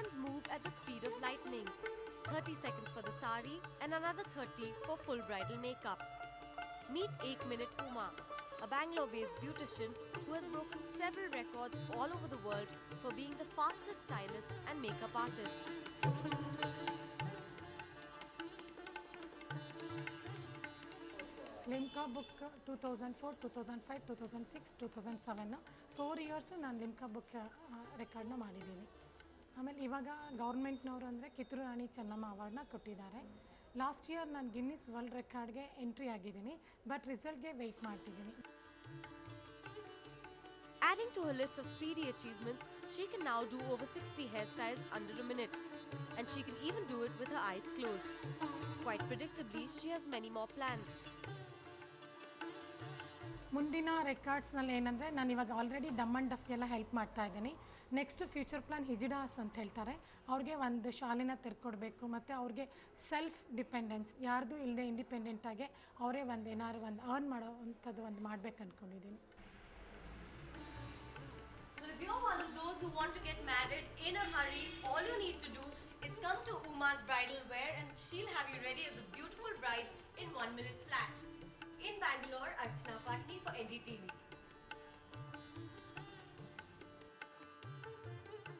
hands move at the speed of lightning. 30 seconds for the sari and another 30 for full bridal makeup. Meet 8 Minute Uma, a Bangalore-based beautician who has broken several records all over the world for being the fastest stylist and makeup artist. Limca book 2004, 2005, 2006, 2007 4 years ನಾನು Limca book ರೆಕಾರ್ಡ್ನ ಮಾಡಿದ್ದೀನಿ. ಆಮೇಲೆ ಇವಾಗ ಗೌರ್ಮೆಂಟ್ನವರು ಅಂದರೆ ಕಿತ್ತೂರು ರಾಣಿ ಚೆನ್ನಮ್ಮ ಅವಾರ್ಡ್ನ ಕೊಟ್ಟಿದ್ದಾರೆ. Last year ನಾನು Guinness world ರೆಕಾರ್ಡ್ಗೆ entry ಆಗಿದ್ದೀನಿ, but ರಿಸಲ್ಟ್ಗೆ weight ಮಾಡ್ತಿದ್ದೀನಿ. Adding to her list of speedy achievements, she can now do over 60 hairstyles under a minute. And she can even do it with her eyes closed. Quite predictably, she has many more plans. ಮುಂದಿನ ರೆಕಾರ್ಡ್ಸ್ನಲ್ಲಿ ಏನಂದರೆ ನಾನು ಇವಾಗ already ಡಮ್ and ಡಫ್ಗೆಲ್ಲ help ಮಾಡ್ತಾ ಇದ್ದೀನಿ. Next future plan ಹಿಜಿಡಾಸ್ ಅಂತ ಹೇಳ್ತಾರೆ. ಅವ್ರಿಗೆ ಒಂದು ಶಾಲೆನ ತೆರ್ಕೊಡ್ಬೇಕು ಮತ್ತು ಅವ್ರಿಗೆ ಸೆಲ್ಫ್ ಡಿಪೆಂಡೆನ್ಸ್ ಯಾರ್ದು ಇಲ್ಲದೆ ಇಂಡಿಪೆಂಡೆಂಟಾಗಿ ಅವರೇ ಏನಾದ್ರು ಒಂದು ಅರ್ನ್ ಮಾಡೋ ಅಂಥದ್ದು ಒಂದು ಮಾಡ್ಬೇಕು ಅಂದ್ಕೊಂಡಿದ್ದೀನಿ. So if you're one of those who want to get married in a hurry, all you need to do is come to Uma's Bridal Wear and she'll have you ready as a beautiful bride in 1 minute flat. In Bangalore, Archana Patni for NDTV.